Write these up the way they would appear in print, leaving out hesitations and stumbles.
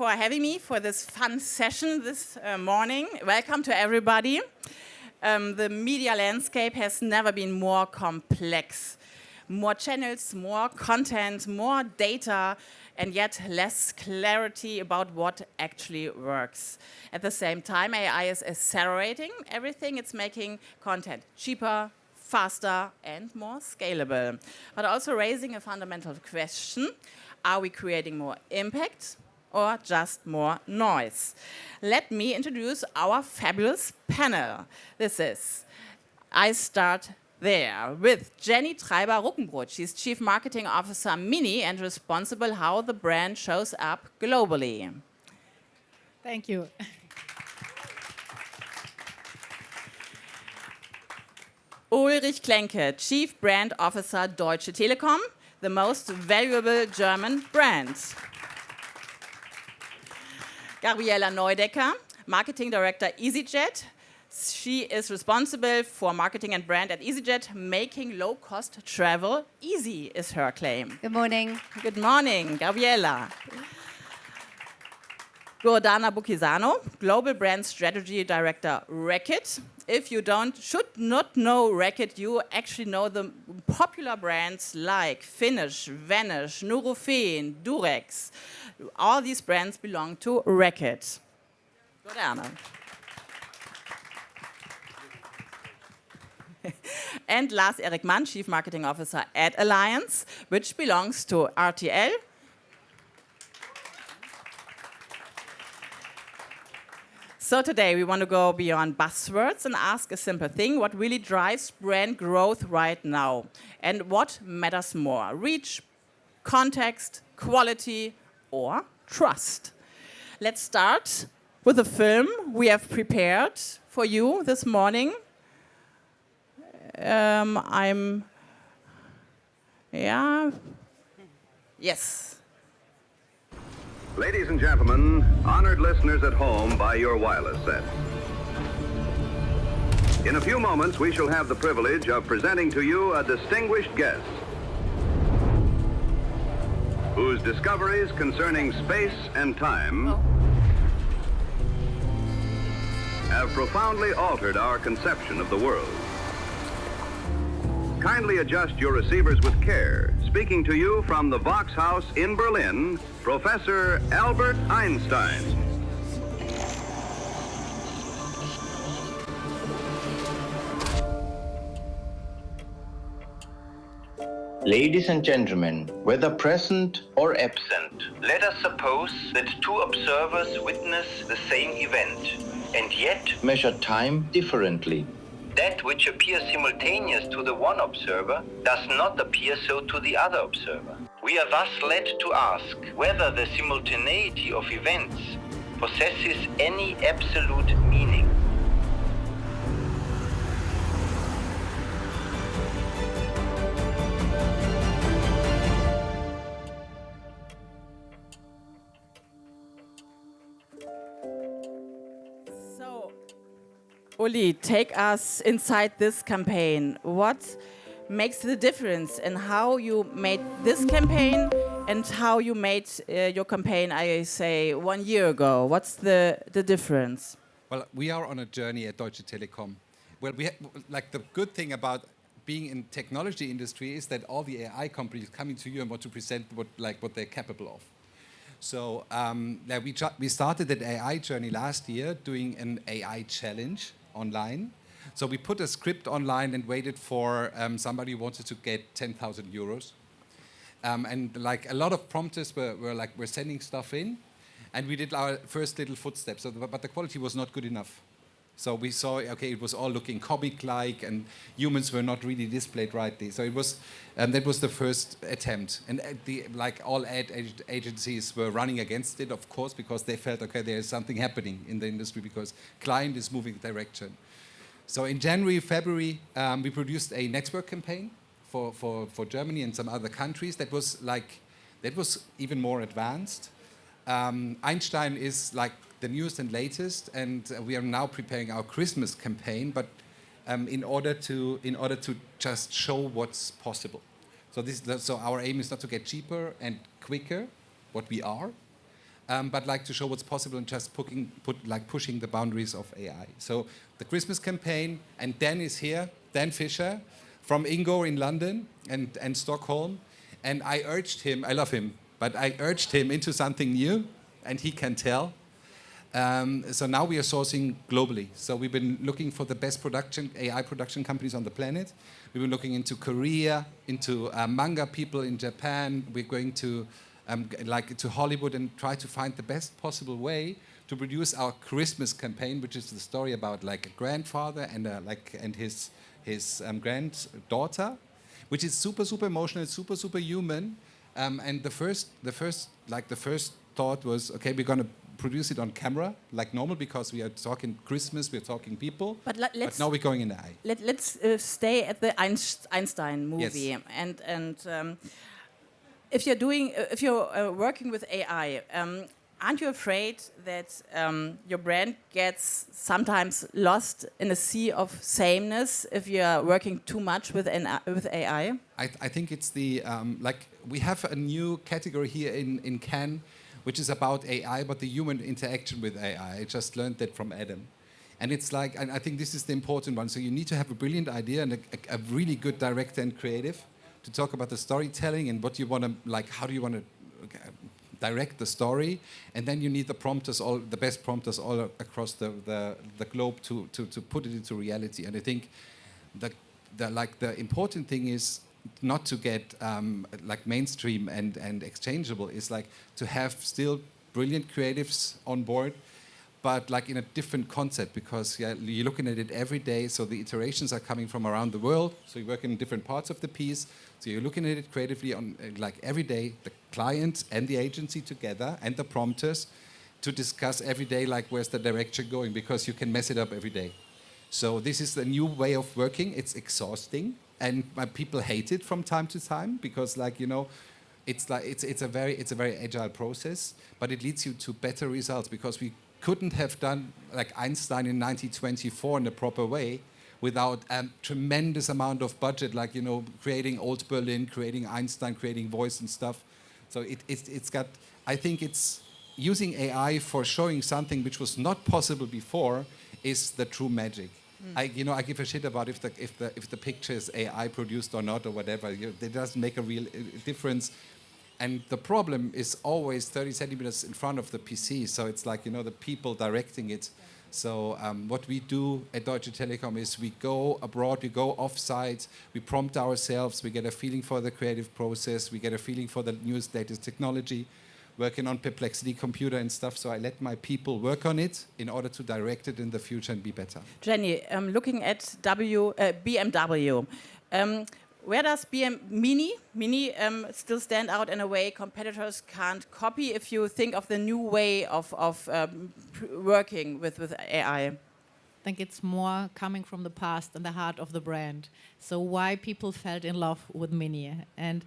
for having me for this fun session this morning. Welcome to everybody. The media landscape has never been more complex. More channels, more content, more data, and yet less clarity about what actually works. At the same time, AI is accelerating everything. It's making content cheaper, faster, and more scalable. But also raising a fundamental question: are we creating more impact or just more noise? Let me introduce our fabulous panel. I start there with Jenny Treiber-Ruckenbrot. She's Chief Marketing Officer Mini and responsible how the brand shows up globally. Thank you. Ulrich Klenke, Chief Brand Officer Deutsche Telekom, the most valuable German brand. Gabriela Neudecker, Marketing Director EasyJet. She is responsible for marketing and brand at EasyJet. Making low-cost travel easy is her claim. Good morning. Good morning, Gabriela. Gordana Bukisano, Global Brand Strategy Director, Reckitt. If you should not know Reckitt, you actually know the popular brands like Finish, Vanish, Nurofen, Durex. All these brands belong to Reckitt. Gordana. And Lars Erik Mann, Chief Marketing Officer at AdAlliance, which belongs to RTL. So today we want to go beyond buzzwords and ask a simple thing: what really drives brand growth right now? And what matters more? Reach, context, quality, or trust? Let's start with a film we have prepared for you this morning. Yes. Ladies and gentlemen, honored listeners at home by your wireless set. In a few moments, we shall have the privilege of presenting to you a distinguished guest whose discoveries concerning space and time have profoundly altered our conception of the world. Kindly adjust your receivers with care. Speaking to you from the Vox House in Berlin, Professor Albert Einstein. Ladies and gentlemen, whether present or absent, let us suppose that two observers witness the same event and yet measure time differently. That which appears simultaneous to the one observer does not appear so to the other observer. We are thus led to ask whether the simultaneity of events possesses any absolute meaning. Uli, take us inside this campaign. What makes the difference in how you made this campaign and how you made your campaign, I say, 1 year ago? What's the difference? Well, we are on a journey at Deutsche Telekom. Well, the good thing about being in technology industry is that all the AI companies coming to you and want to present what they're capable of. So we started that AI journey last year doing an AI challenge online. So we put a script online and waited for somebody who wanted to get 10,000 euros. And a lot of prompters were sending stuff in, and we did our first little footsteps. But the quality was not good enough. So we saw, okay, it was all looking comic-like, and humans were not really displayed rightly. So it was, that was the first attempt. And all ad agencies were running against it, of course, because they felt, okay, there is something happening in the industry because client is moving direction. So in January, February, we produced a network campaign for Germany and some other countries that was even more advanced. Einstein is the newest and latest, and we are now preparing our Christmas campaign, but in order to just show what's possible. So our aim is not to get cheaper and quicker, what we are, but like to show what's possible and just pushing the boundaries of AI. So the Christmas campaign, and Dan is here, Dan Fisher, from Ingo in London and Stockholm, and I urged him, I love him, but I urged him into something new, and he can tell. So now we are sourcing globally. So we've been looking for the best AI production companies on the planet. We've been looking into Korea, into manga people in Japan. We're going to to Hollywood and try to find the best possible way to produce our Christmas campaign, which is the story about like a grandfather and his granddaughter, which is super emotional, super human. And the first thought was, okay, we're gonna produce it on camera like normal because we are talking Christmas, we're talking people. But now we're going in the eye. Let's stay at the Einstein movie. Yes. And if you're working with AI, aren't you afraid that your brand gets sometimes lost in a sea of sameness if you're working too much with AI? I think it's the we have a new category here in Cannes, which is about AI, but the human interaction with AI. I just learned that from Adam. And it's like, and I think this is the important one. So you need to have a brilliant idea and a really good director and creative to talk about the storytelling and what you want to, how do you want to direct the story. And then you need the best prompters all across the globe to put it into reality. And I think the important thing is not to get mainstream and exchangeable, is to have still brilliant creatives on board, but in a different concept, because you're looking at it every day, so the iterations are coming from around the world, so you're working in different parts of the piece, so you're looking at it creatively on every day, the client and the agency together and the prompters to discuss every day where's the direction going, because you can mess it up every day. So this is the new way of working. It's exhausting, and people hate it from time to time because, it's a very agile process, but it leads you to better results, because we couldn't have done Einstein in 1924 in a proper way without a tremendous amount of budget, creating Old Berlin, creating Einstein, creating voice and stuff. So it's got. I think it's using AI for showing something which was not possible before is the true magic. I give a shit about if the picture is AI produced or not or whatever. It doesn't make a real difference. And the problem is always 30 centimeters in front of the PC. So it's the people directing it. So what we do at Deutsche Telekom is we go abroad, we go off-site, we prompt ourselves, we get a feeling for the creative process, we get a feeling for the newest, latest technology, working on Perplexity computer and stuff. So I let my people work on it in order to direct it in the future and be better. Jenny, looking at BMW, where does Mini still stand out in a way competitors can't copy if you think of the new way of working with AI? I think it's more coming from the past and the heart of the brand. So why people fell in love with Mini. And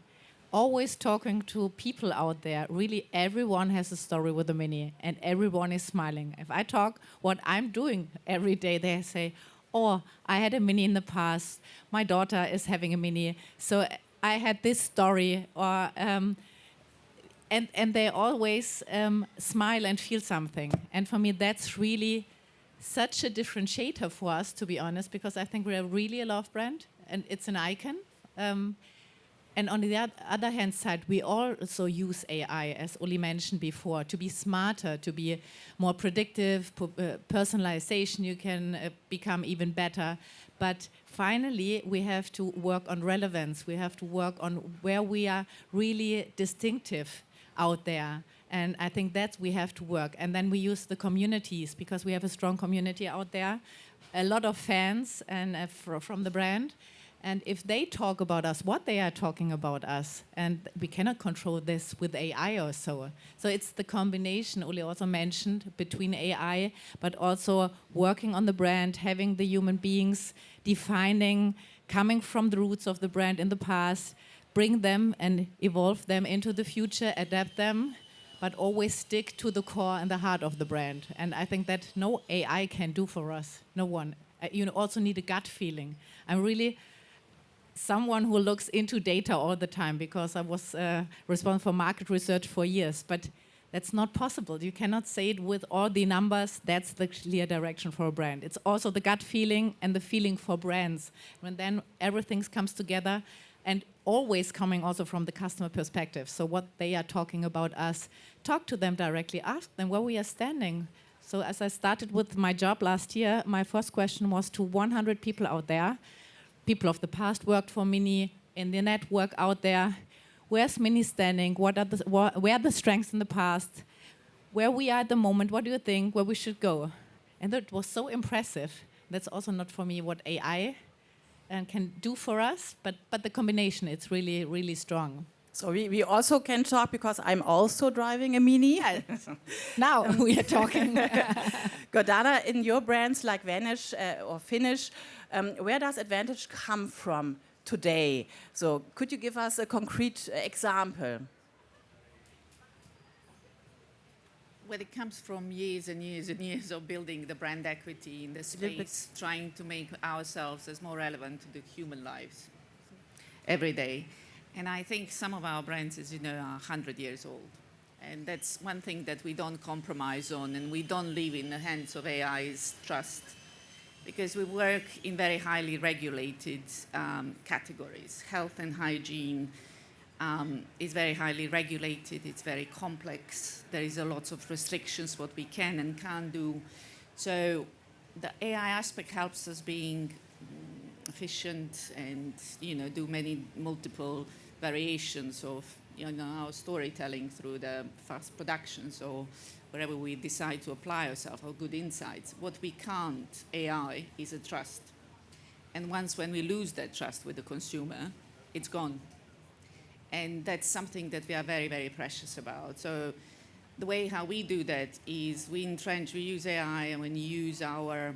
always talking to people out there, really everyone has a story with the Mini and everyone is smiling. If I talk what I'm doing every day, they say, oh, I had a Mini in the past. My daughter is having a Mini. So I had this story. Or and they always smile and feel something. And for me, that's really such a differentiator for us, to be honest, because I think we're really a love brand and it's an icon. And on the other hand side, we also use AI, as Uli mentioned before, to be smarter, to be more predictive, personalization, you can become even better. But finally, we have to work on relevance. We have to work on where we are really distinctive out there. And I think that's we have to work. And then we use the communities, because we have a strong community out there, a lot of fans and from the brand. And if they talk about us, what they are talking about us, and we cannot control this with AI or so. So it's the combination, Uli also mentioned, between AI, but also working on the brand, having the human beings, defining, coming from the roots of the brand in the past, bring them and evolve them into the future, adapt them, but always stick to the core and the heart of the brand. And I think that no AI can do for us, no one. You also need a gut feeling. I'm really someone who looks into data all the time, because I was responsible for market research for years. But That's not possible. You cannot say it with all the numbers. That's the clear direction for a brand. It's also the gut feeling and the feeling for brands. When then everything comes together, and always coming also from the customer perspective. So what they are talking about us, talk to them directly, ask them where we are standing. So as I started with my job last year, my first question was to 100 people out there. People of the past worked for Mini, in the network out there. Where's Mini standing? Where are the strengths in the past? Where we are at the moment? What do you think? Where we should go? And that was so impressive. That's also not for me what AI can do for us, but the combination, it's really, really strong. So we also can talk because I'm also driving a Mini. Yeah. Now we are talking. Gordana, in your brands like Vanish or Finish, where does advantage come from today? So could you give us a concrete example? Well, it comes from years and years and years of building the brand equity in the space, trying to make ourselves as more relevant to the human lives every day. And I think some of our brands, as you know, are 100 years old. And that's one thing that we don't compromise on, and we don't leave in the hands of AI is trust. Because we work in very highly regulated categories. Health and hygiene is very highly regulated. It's very complex. There is a lot of restrictions what we can and can't do. So the AI aspect helps us being efficient and do many multiple variations of our storytelling through the fast productions or wherever we decide to apply ourselves or good insights. What we can't AI is a trust. And once when we lose that trust with the consumer, it's gone. And that's something that we are very, very precious about. So the way how we do that is we use AI and we use our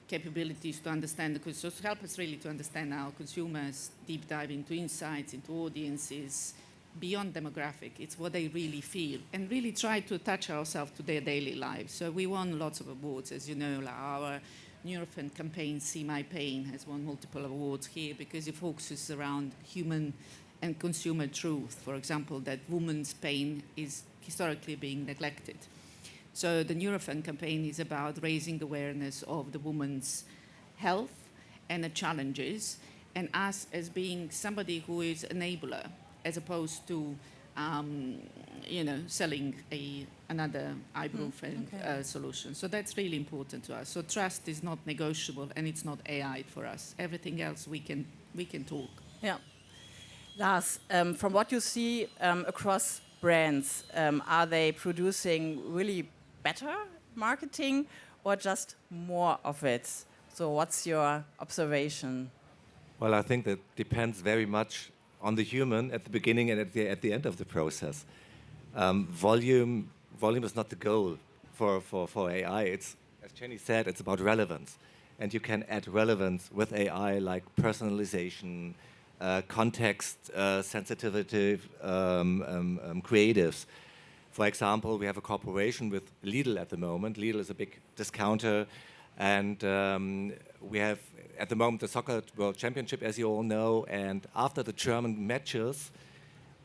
capabilities to understand the consumers, to help us really to understand our consumers, deep dive into insights, into audiences, beyond demographic. It's what they really feel and really try to attach ourselves to their daily lives. So we won lots of awards, as you know, like our Nurofen campaign, See My Pain, has won multiple awards here because it focuses around human and consumer truth. For example, that women's pain is historically being neglected. So the Nurofen campaign is about raising awareness of the woman's health and the challenges, and us as being somebody who is an enabler, as opposed to, selling another ibuprofen solution. So that's really important to us. So trust is not negotiable, and it's not AI for us. Everything else we can talk. Yeah. Lars, from what you see across brands, are they producing really better marketing or just more of it? So what's your observation? Well, I think that depends very much on the human at the beginning and at the end of the process. Volume is not the goal for AI. It's, as Jenny said, it's about relevance. And you can add relevance with AI like personalization, context, sensitivity, creatives. For example, we have a cooperation with Lidl at the moment. Lidl is a big discounter, and we have at the moment the Soccer World Championship, as you all know, and after the German matches,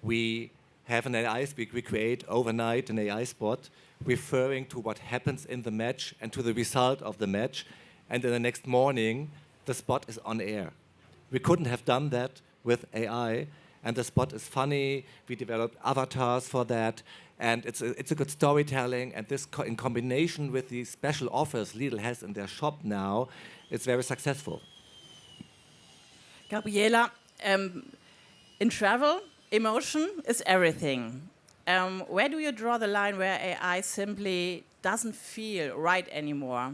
we have an AI speak. We create overnight an AI spot referring to what happens in the match and to the result of the match, and then the next morning, the spot is on air. We couldn't have done that with AI, and the spot is funny. We developed avatars for that, and it's a good storytelling, and this in combination with the special offers Lidl has in their shop now, it's very successful. Gabriela, in travel, emotion is everything. Where do you draw the line where AI simply doesn't feel right anymore?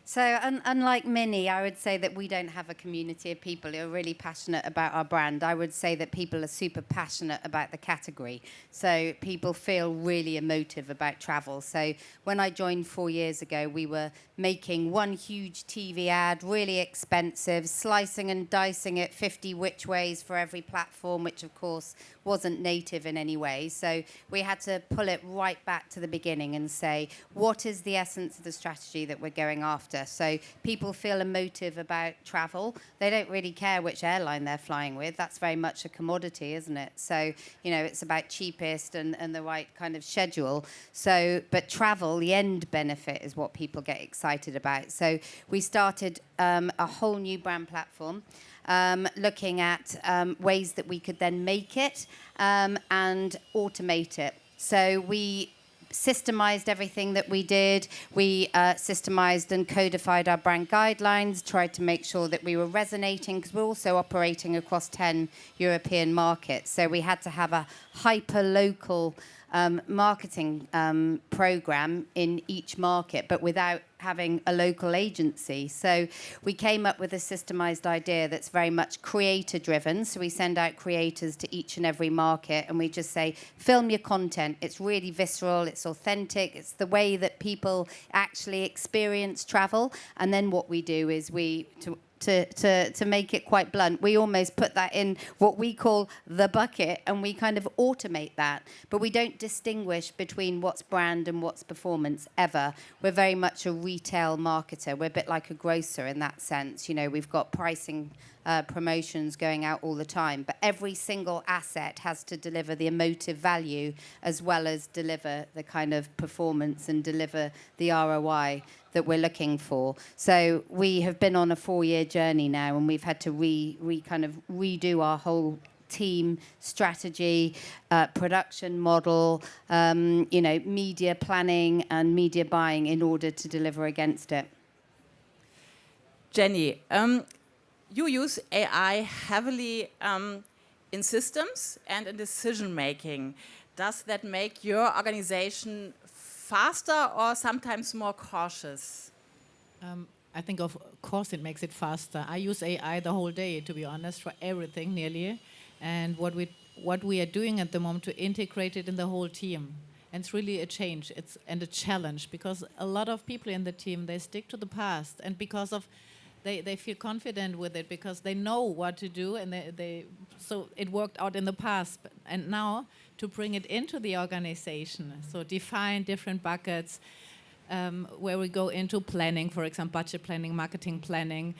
So unlike Mini, I would say that we don't have a community of people who are really passionate about our brand. I would say that people are super passionate about the category. So people feel really emotive about travel. So when I joined 4 years ago, we were making one huge TV ad, really expensive, slicing and dicing it 50 which ways for every platform, which of course wasn't native in any way. So we had to pull it right back to the beginning and say, what is the essence of the strategy that we're going after? factor. So people feel emotive about travel. They don't really care which airline they're flying with. That's very much a commodity, isn't it? So, it's about cheapest and the right kind of schedule. So, but travel, the end benefit is what people get excited about. So we started a whole new brand platform, looking at ways that we could then make it and automate it. So we systemized everything that we did. We systemized and codified our brand guidelines, tried to make sure that we were resonating, because we're also operating across 10 European markets. So we had to have a hyper-local marketing program in each market, but without having a local agency. So we came up with a systemized idea that's very much creator driven. So we send out creators to each and every market, and we just say, film your content. It's really visceral, it's authentic, it's the way that people actually experience travel. And then what we do is to make it quite blunt, we almost put that in what we call the bucket, and we kind of automate that. But we don't distinguish between what's brand and what's performance ever. We're very much a retail marketer. We're a bit like a grocer in that sense. We've got pricing promotions going out all the time, but every single asset has to deliver the emotive value as well as deliver the kind of performance and deliver the ROI that we're looking for. So we have been on a 4-year journey now, and we've had to redo our whole team strategy, production model, media planning and media buying in order to deliver against it. Jenny, you use AI heavily in systems and in decision making. Does that make your organization faster or sometimes more cautious? I think, of course, it makes it faster. I use AI the whole day, to be honest, for everything nearly. And what we are doing at the moment to integrate it in the whole team. And it's really a change and a challenge, because a lot of people in the team, they stick to the past, and because of they feel confident with it because they know what to do, and so it worked out in the past. And now to bring it into the organization, so define different buckets where we go into planning, for example, budget planning, marketing planning,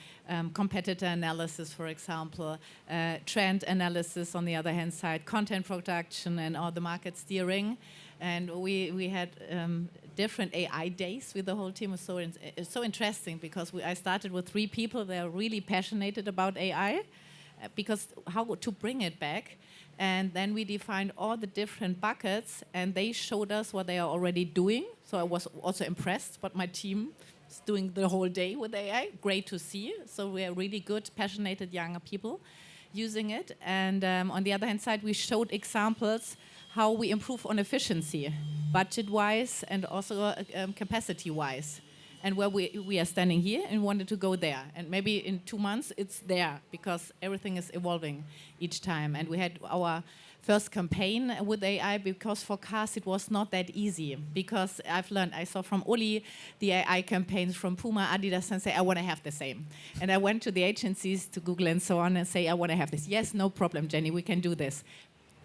competitor analysis, for example, trend analysis on the other hand side, content production, and all the market steering. And we had different AI days with the whole team. It's so interesting because I started with 3 people. They're really passionate about AI because how to bring it back. And then we defined all the different buckets, and they showed us what they are already doing. So I was also impressed what my team is doing the whole day with AI. Great to see. So we are really good, passionate younger people using it. And on the other hand side, we showed examples how we improve on efficiency, budget-wise and also capacity-wise. And where we are standing here and wanted to go there. And maybe in 2 months, it's there because everything is evolving each time. And we had our first campaign with AI because for cars, it was not that easy. Because I saw from Uli the AI campaigns from Puma, Adidas, and say, I want to have the same. And I went to the agencies, to Google and so on, and say, I want to have this. Yes, no problem, Jenny, we can do this.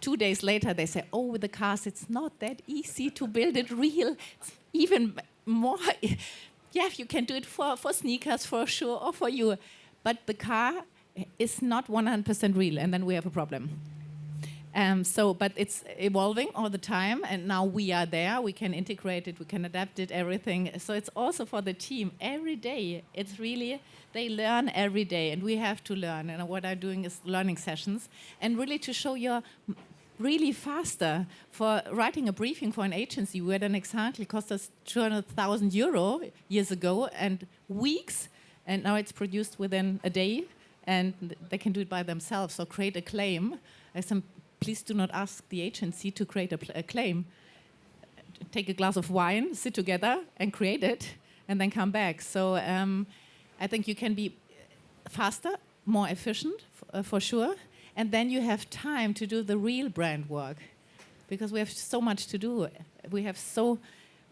2 days later, they say, oh, with the cars, it's not that easy to build it real. It's even more... Yeah, you can do it for sneakers, for sure, or for you. But the car is not 100% real, and then we have a problem. But it's evolving all the time, and now we are there. We can integrate it, we can adapt it, everything. So it's also for the team. Every day, it's really, they learn every day, and we have to learn. And what I'm doing is learning sessions, and really to show you really faster. For writing a briefing for an agency, we had an example, it cost us 200,000 euro years ago and weeks, and now it's produced within a day, and they can do it by themselves. So create a claim. Please do not ask the agency to create a claim. Take a glass of wine, sit together, and create it, and then come back. So I think you can be faster, more efficient, for sure. And then you have time to do the real brand work, because we have so much to do. We have so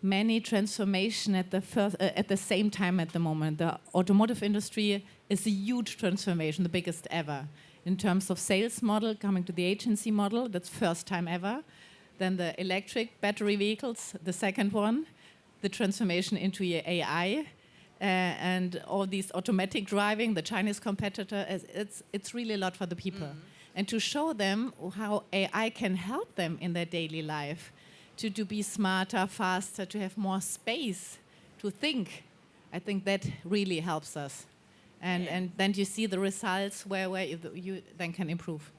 many transformation at the same time at the moment. The automotive industry is a huge transformation, the biggest ever. In terms of sales model, coming to the agency model, that's first time ever. Then the electric battery vehicles, the second one. The transformation into AI. and all these automatic driving, the Chinese competitor, it's really a lot for the people. And to show them how AI can help them in their daily life, to be smarter, faster, to have more space to think, I think that really helps us. And then you see the results where you then can improve.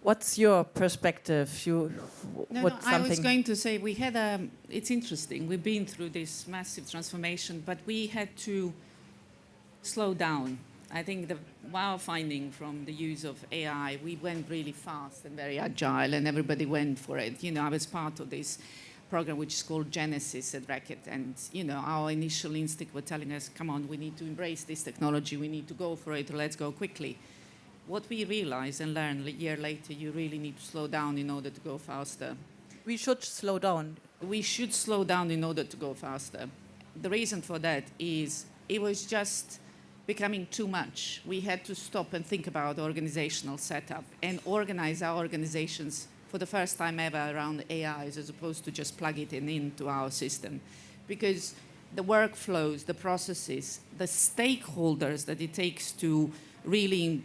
What's your perspective? I was going to say we had it's interesting. We've been through this massive transformation, but we had to slow down. I think our finding from the use of AI, we went really fast and very agile, and everybody went for it. I was part of this program which is called Genesis at Reckitt, and our initial instinct were telling us, come on, we need to embrace this technology, we need to go for it, let's go quickly. What we realized and learned a year later, you really need to slow down in order to go faster. We should slow down. We should slow down in order to go faster. The reason for that is it was just becoming too much. We had to stop and think about organizational setup and organize our organizations for the first time ever around AIs as opposed to just plug it into our system. Because the workflows, the processes, the stakeholders that it takes to really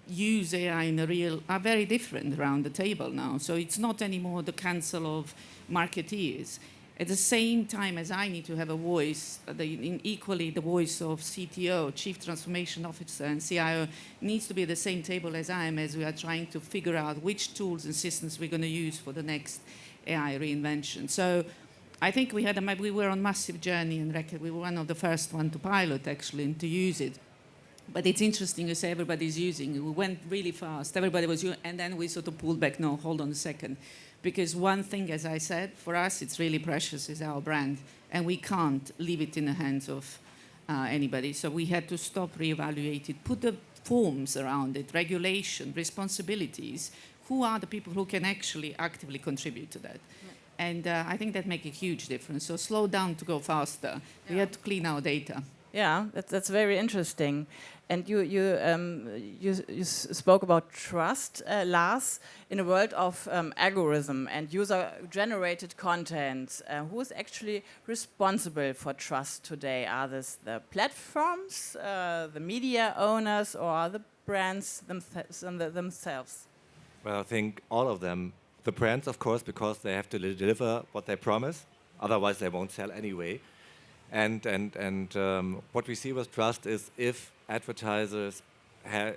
use AI in a real are very different around the table now. So it's not anymore the council of marketeers. At the same time as I need to have a voice, equally the voice of CTO, Chief Transformation Officer, and CIO needs to be at the same table as I am as we are trying to figure out which tools and systems we're going to use for the next AI reinvention. So I think we were on a massive journey in Reckitt. We were one of the first one to pilot, actually, and to use it. But it's interesting you say everybody's using it. We went really fast. Everybody was using, and then we sort of pulled back. No, hold on a second. Because one thing, as I said, for us, it's really precious, is our brand. And we can't leave it in the hands of anybody. So we had to stop, reevaluate it, put the forms around it, regulation, responsibilities. Who are the people who can actually actively contribute to that? Yeah. And I think that makes a huge difference. So slow down to go faster. Yeah. We had to clean our data. Yeah, that's very interesting. And you spoke about trust, Lars, in a world of algorithm and user-generated content. Who is actually responsible for trust today? Are this the platforms, the media owners, or are the brands themselves? Well, I think all of them. The brands, of course, because they have to deliver what they promise. Otherwise, they won't sell anyway. And what we see with trust is if advertisers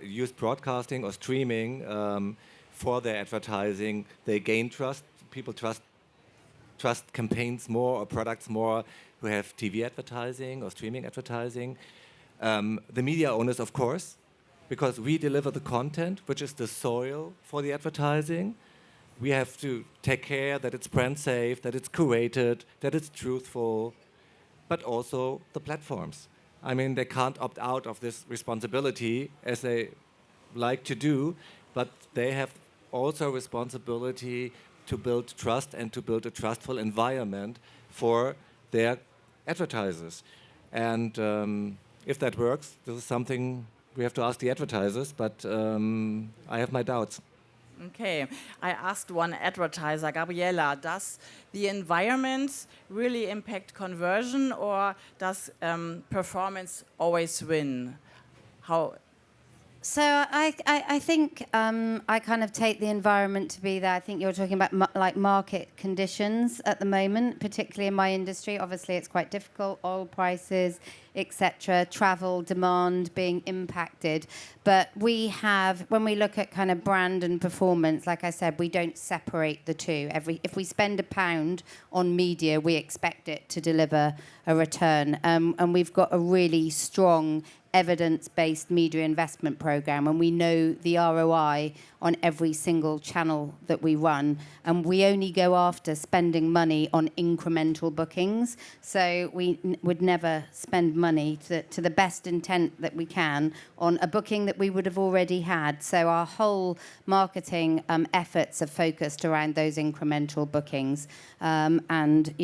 use broadcasting or streaming for their advertising, they gain trust. People trust campaigns more or products more who have TV advertising or streaming advertising. The media owners, of course, because we deliver the content, which is the soil for the advertising. We have to take care that it's brand safe, that it's curated, that it's truthful, but also the platforms. I mean, they can't opt out of this responsibility as they like to do, but they have also responsibility to build trust and to build a trustful environment for their advertisers. And if that works, this is something we have to ask the advertisers, but I have my doubts. Okay, I asked one advertiser, Gabriela, does the environment really impact conversion, or does performance always win? How? So I think I kind of take the environment to be there. I think you're talking about like market conditions at the moment, particularly in my industry. Obviously, it's quite difficult, oil prices, etc., travel demand being impacted. But we have, when we look at kind of brand and performance, like I said, we don't separate the two. If we spend £1 on media, we expect it to deliver a return. And we've got a really strong evidence-based media investment program, and we know the ROI on every single channel that we run, and we only go after spending money on incremental bookings. So we would never spend money to the best intent that we can on a booking that we would have already had. So our whole marketing efforts are focused around those incremental bookings, and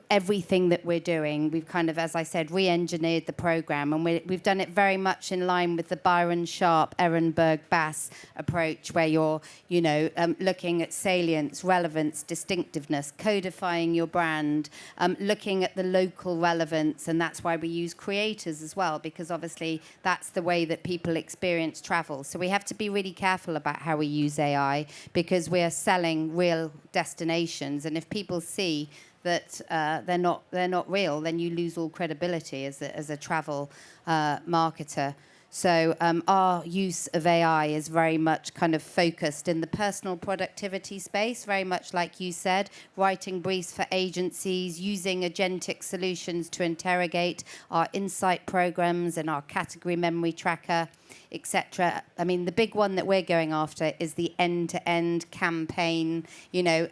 everything that we're doing. We've kind of, as I said, re-engineered the program, and we've done it very much in line with the Byron Sharp, Ehrenberg Bass approach, where you're, looking at salience, relevance, distinctiveness, codifying your brand, looking at the local relevance, and that's why we use creators as well, because obviously that's the way that people experience travel. So we have to be really careful about how we use AI, because we are selling real destinations, and if people see that they're not real, then you lose all credibility as a travel marketer. So our use of AI is very much kind of focused in the personal productivity space, very much like you said, writing briefs for agencies, using agentic solutions to interrogate our insight programs and our category memory tracker, etc. I mean, the big one that we're going after is the end-to-end campaign.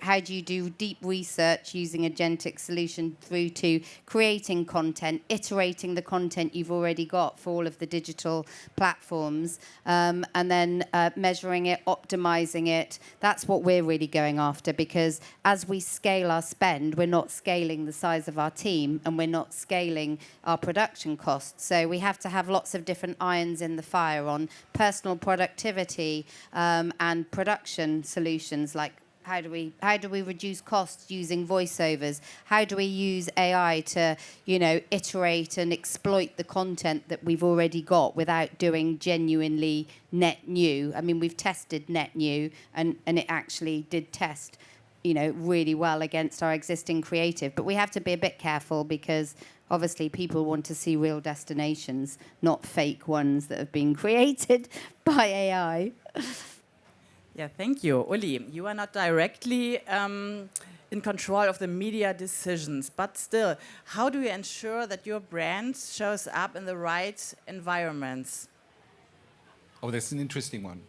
How do you do deep research using agentic solution through to creating content, iterating the content you've already got for all of the digital platforms, and then measuring it, optimizing it. That's what we're really going after, because as we scale our spend, we're not scaling the size of our team, and we're not scaling our production costs. So we have to have lots of different irons in the fire on personal productivity and production solutions, like how do we reduce costs using voiceovers? How do we use AI to, iterate and exploit the content that we've already got without doing genuinely net new? I mean, we've tested net new, and it actually did test, really well against our existing creative. But we have to be a bit careful, because obviously people want to see real destinations, not fake ones that have been created by AI. Yeah, thank you. Uli, you are not directly in control of the media decisions, but still, how do you ensure that your brand shows up in the right environments? Oh, that's an interesting one.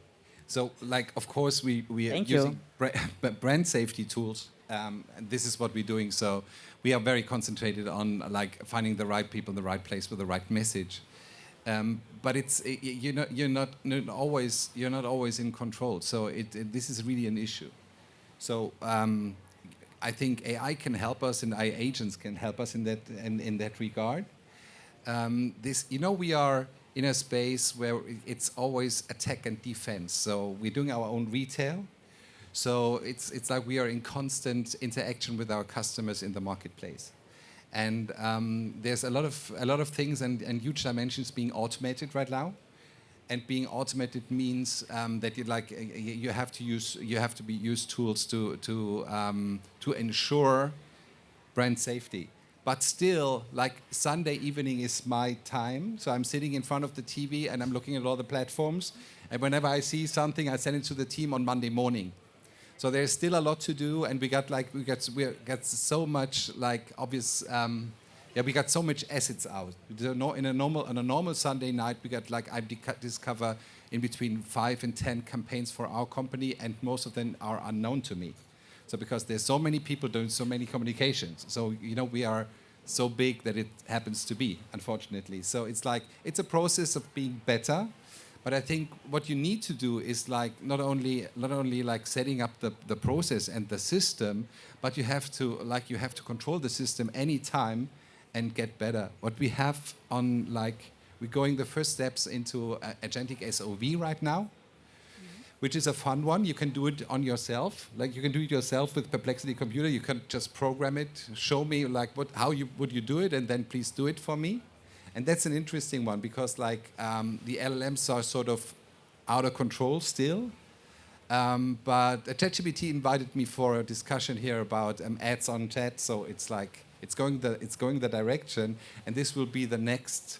So, of course, we are Thank using brand safety tools, and this is what we're doing. So we are very concentrated on finding the right people in the right place with the right message. But it's you're not always in control. So this is really an issue. So I think AI can help us, and AI agents can help us in that regard. We are in a space where it's always attack and defense. So we're doing our own retail. So it's like we are in constant interaction with our customers in the marketplace. And there's a lot of things and huge dimensions being automated right now. And being automated means that you have to use tools to ensure brand safety. But still, Sunday evening is my time, so I'm sitting in front of the TV and I'm looking at all the platforms. And whenever I see something, I send it to the team on Monday morning. So there's still a lot to do, and we got so much obvious. We got so much assets out. On a normal Sunday night, we got I discover in between 5 and 10 campaigns for our company, and most of them are unknown to me. So because there's so many people doing so many communications, so we are so big that it happens to be, unfortunately. So it's a process of being better. But I think what you need to do is not only setting up the process and the system, but you have to control the system anytime and get better. What we have on we're going the first steps into agentic SOV right now, which is a fun one. You can do it on yourself. You can do it yourself with Perplexity Computer. You can just program it, show me how would you do it, and then please do it for me. And that's an interesting one, because the LLMs are sort of out of control still. But ChatGPT invited me for a discussion here about ads on chat. So it's going the direction, and this will be the next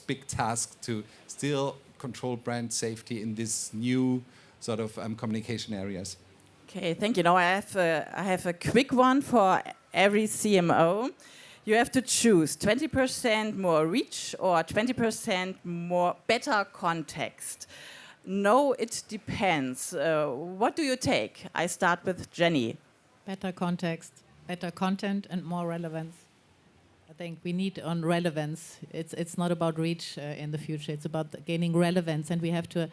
big task to still control brand safety in this new sort of communication areas. Okay, thank you. Now I have a quick one for every CMO. You have to choose 20% more reach or 20% more better context. No, it depends. What do you take? I start with Jenny. Better context, better content, and more relevance. I think we need on relevance. It's not about reach in the future. It's about gaining relevance, and we have to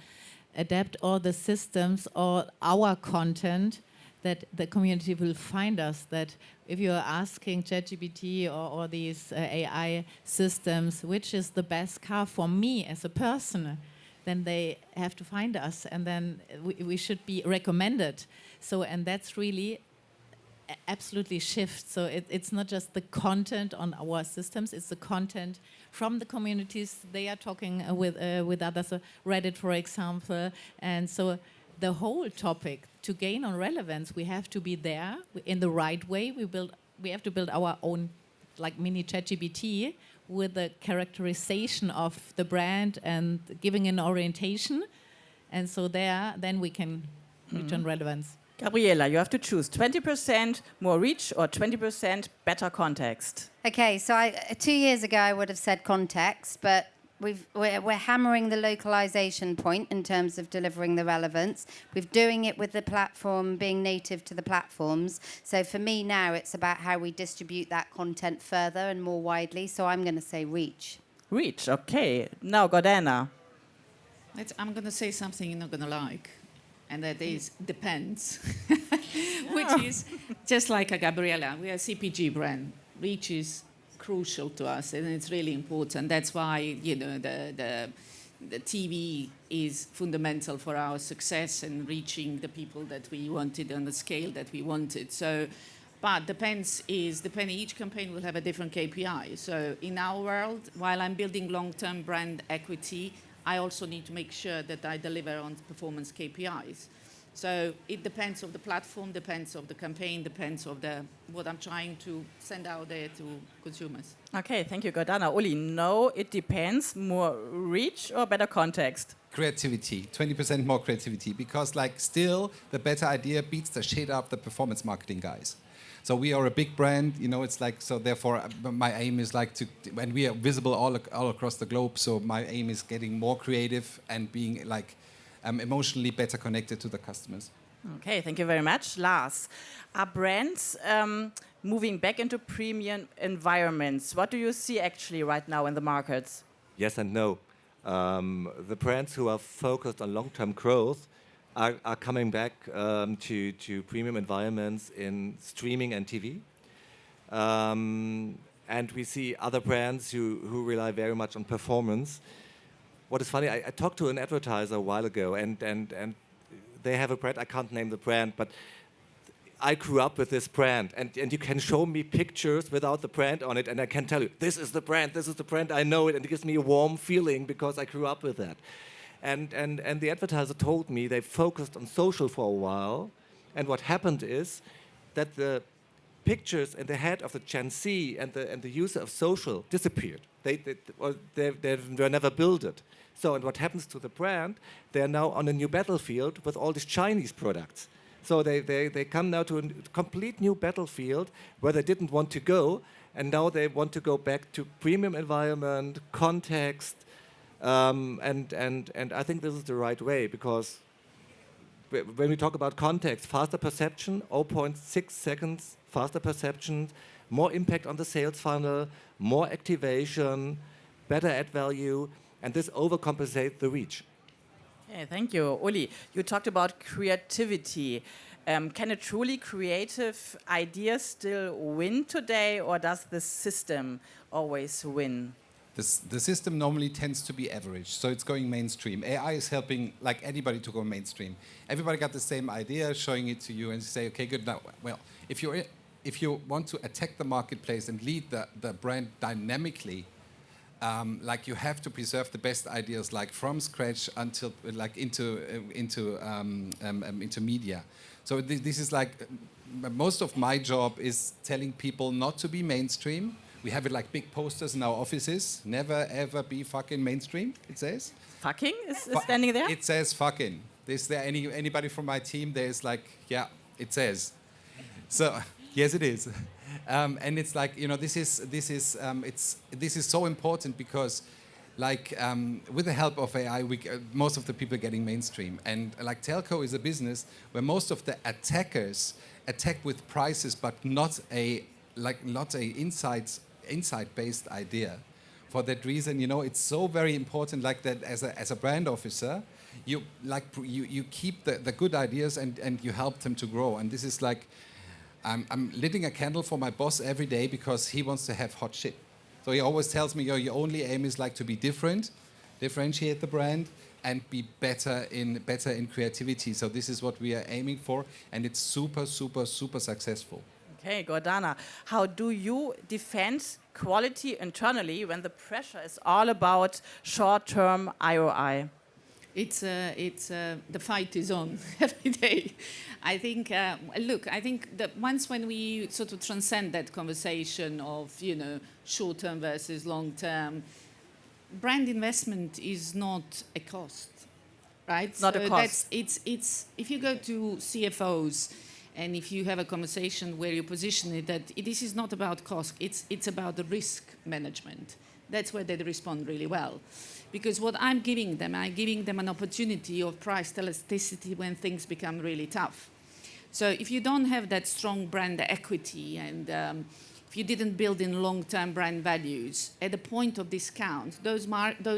adapt all the systems, all our content that the community will find us, that if you're asking ChatGPT or these AI systems, which is the best car for me as a person, then they have to find us, and then we should be recommended. So, and that's really absolutely shift. So it's not just the content on our systems, it's the content from the communities. They are talking with others, Reddit, for example. And so the whole topic, to gain on relevance, we have to be there in the right way. We have to build our own like mini ChatGPT with the characterization of the brand and giving an orientation. And so then we can return relevance. Gabriela, you have to choose 20% more reach or 20% better context. Okay, so 2 years ago I would have said context, but we're hammering the localization point in terms of delivering the relevance. We're doing it with the platform being native to the platforms. So for me now, it's about how we distribute that content further and more widely. So I'm going to say reach. Reach, okay. Now, Gordana. I'm going to say something you're not going to like, and that is depends, which is just like a Gabriela. We are a CPG brand. Reach is crucial to us, and it's really important. That's why the TV is fundamental for our success and reaching the people that we wanted on the scale that we wanted. So, but each campaign will have a different KPI. So in our world, while I'm building long-term brand equity, I also need to make sure that I deliver on performance KPIs. So it depends on the platform, depends on the campaign, depends on what I'm trying to send out there to consumers. Okay, thank you, Gordana. Uli, no, it depends. More reach or better context? Creativity, 20% more creativity, because still the better idea beats the shit out of the performance marketing guys. So we are a big brand, it's so therefore my aim is when we are visible all across the globe, so my aim is getting more creative and being emotionally better connected to the customers. Okay, thank you very much. Lars, are brands moving back into premium environments? What do you see actually right now in the markets? Yes and no. The brands who are focused on long-term growth are coming back to premium environments in streaming and TV. And we see other brands who rely very much on performance. What is funny, I talked to an advertiser a while ago, and they have a brand, I can't name the brand, but I grew up with this brand, and you can show me pictures without the brand on it, and I can tell you, this is the brand, I know it, and it gives me a warm feeling because I grew up with that. And the advertiser told me they focused on social for a while, and what happened is that the pictures in the head of the Gen Z and the user of social disappeared. They were never built. So, and what happens to the brand? They are now on a new battlefield with all these Chinese products. So they come now to a complete new battlefield where they didn't want to go, and now they want to go back to premium environment, context, and I think this is the right way, because when we talk about context, faster perception, 0.6 seconds, faster perception, more impact on the sales funnel, more activation, better add value, and this overcompensates the reach. Okay, thank you. Uli, you talked about creativity. Can a truly creative idea still win today, or does the system always win? The system normally tends to be average, so it's going mainstream. AI is helping anybody to go mainstream. Everybody got the same idea, showing it to you, and you say, okay, good. Now, well, if you want to attack the marketplace and lead the brand dynamically, you have to preserve the best ideas from scratch until into media. So this is most of my job is telling people not to be mainstream. We have it big posters in our offices. Never ever be fucking mainstream. It says. Fucking is standing there. It says fucking. Is there anybody from my team? There's yeah, it says. So yes, it is. And it's this is so important because with the help of AI, most of the people are getting mainstream. And telco is a business where most of the attackers attack with prices, but not a insight-based idea. for that reason, you know, it's so very important, like that as a brand officer, you keep the good ideas and you help them to grow. And this is like, I'm lighting a candle for my boss every day because he wants to have hot shit. So he always tells me, your only aim is like to be different, differentiate the brand, and be better in creativity. So this is what we are aiming for, and it's super, super, super successful. Okay, Gordana, how do you defend quality internally when the pressure is all about short-term ROI? The fight is on every day. I think, I think that when we sort of transcend that conversation of, short-term versus long-term, brand investment is not a cost, right? Not a cost. It's if you go to CFOs and if you have a conversation where you position it that this is not about cost, it's about the risk management. That's where they respond really well. Because what I'm giving them an opportunity of price elasticity when things become really tough. So if you don't have that strong brand equity and if you didn't build in long-term brand values, at the point of discount, those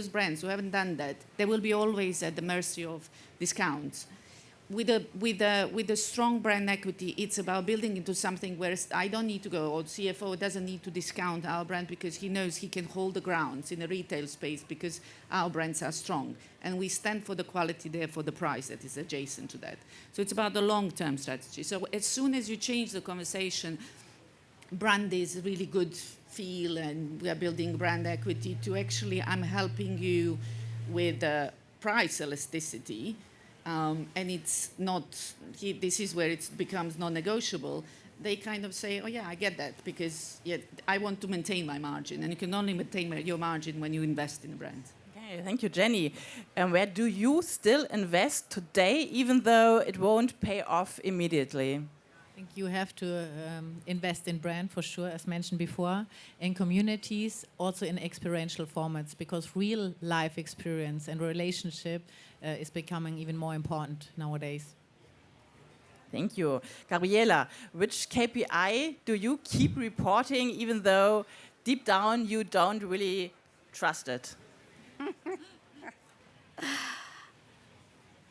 brands who haven't done that, they will be always at the mercy of discounts. With a strong brand equity, it's about building into something where I don't need to go, or CFO doesn't need to discount our brand because he knows he can hold the grounds in a retail space because our brands are strong. And we stand for the quality, therefore the price that is adjacent to that. So it's about the long-term strategy. So as soon as you change the conversation, brand is a really good feel and we are building brand equity to actually I'm helping you with price elasticity. And it's not, this is where it becomes non-negotiable. They kind of say, oh yeah, I get that because I want to maintain my margin. And you can only maintain your margin when you invest in a brand. Okay, thank you, Jenny. And where do you still invest today, even though it won't pay off immediately? I think you have to invest in brand for sure, as mentioned before, in communities, also in experiential formats, because real life experience and relationship is becoming even more important nowadays. Thank you. Gabriela, which KPI do you keep reporting even though deep down you don't really trust it?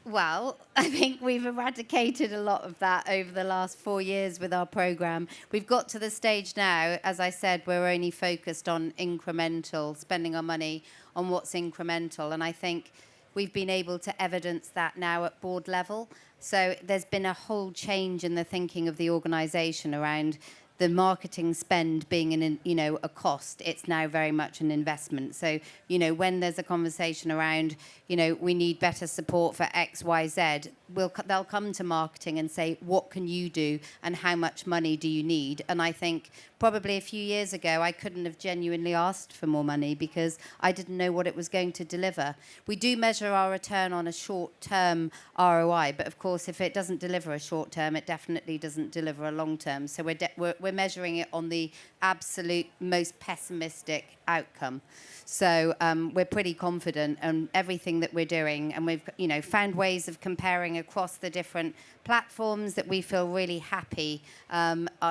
Well, I think we've eradicated a lot of that over the last 4 years with our program. We've got to the stage now, as I said, we're only focused on incremental, spending our money on what's incremental. And I think we've been able to evidence that now at board level. So there's been a whole change in the thinking of the organization around the marketing spend being a cost. It's now very much an investment. So, when there's a conversation around, we need better support for X, Y, Z, they'll come to marketing and say, what can you do and how much money do you need? And I think probably a few years ago, I couldn't have genuinely asked for more money because I didn't know what it was going to deliver. We do measure our return on a short-term ROI, but of course, if it doesn't deliver a short-term, it definitely doesn't deliver a long-term. So we're measuring it on the absolute most pessimistic outcome. So we're pretty confident in everything that we're doing, and we've found ways of comparing across the different platforms that we feel really happy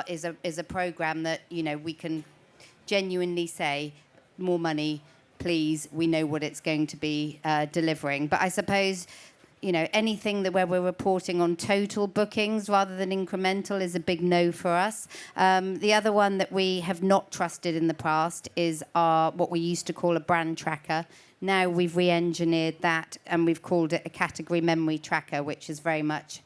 is a program that we can genuinely say more money, please. We know what it's going to be delivering. But I suppose anything where we're reporting on total bookings rather than incremental is a big no for us. The other one that we have not trusted in the past is what we used to call a brand tracker. Now we've re-engineered that and we've called it a category memory tracker, which is very much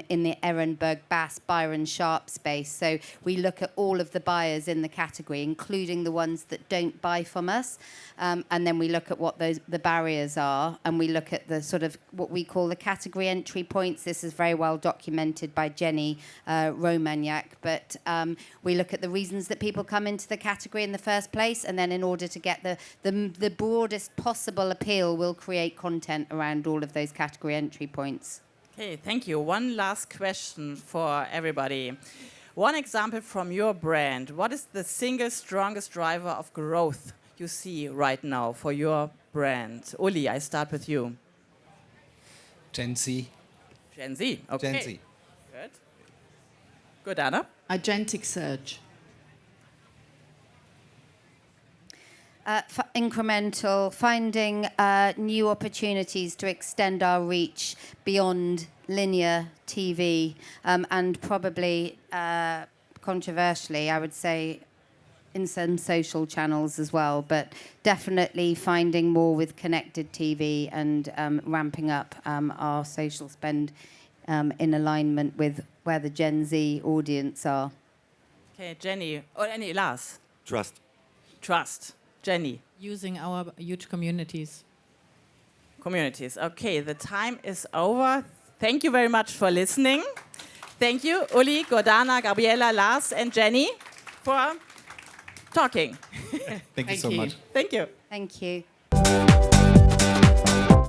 in the Ehrenberg, Bass, Byron, Sharp space. So we look at all of the buyers in the category, including the ones that don't buy from us. And then we look at what the barriers are, and we look at the sort of what we call the category entry points. This is very well documented by Jenny Romagnac. But we look at the reasons that people come into the category in the first place, and then in order to get the broadest possible appeal, we'll create content around all of those category entry points. Okay, thank you. One last question for everybody. One example from your brand. What is the single strongest driver of growth you see right now for your brand? Uli, I start with you. Gen Z. Gen Z, okay. Gen Z. Good. Good, Anna? Agentic search. incremental, finding new opportunities to extend our reach beyond linear TV, and probably, controversially, I would say, in some social channels as well, but definitely finding more with connected TV and ramping up our social spend in alignment with where the Gen Z audience are. Okay, Jenny. Or any Lars? Trust. Trust. Jenny. Using our huge communities. Communities. Okay, the time is over. Thank you very much for listening. Thank you, Uli, Gordana, Gabriela, Lars, and Jenny, for talking. Thank you so much. Thank you. Thank you.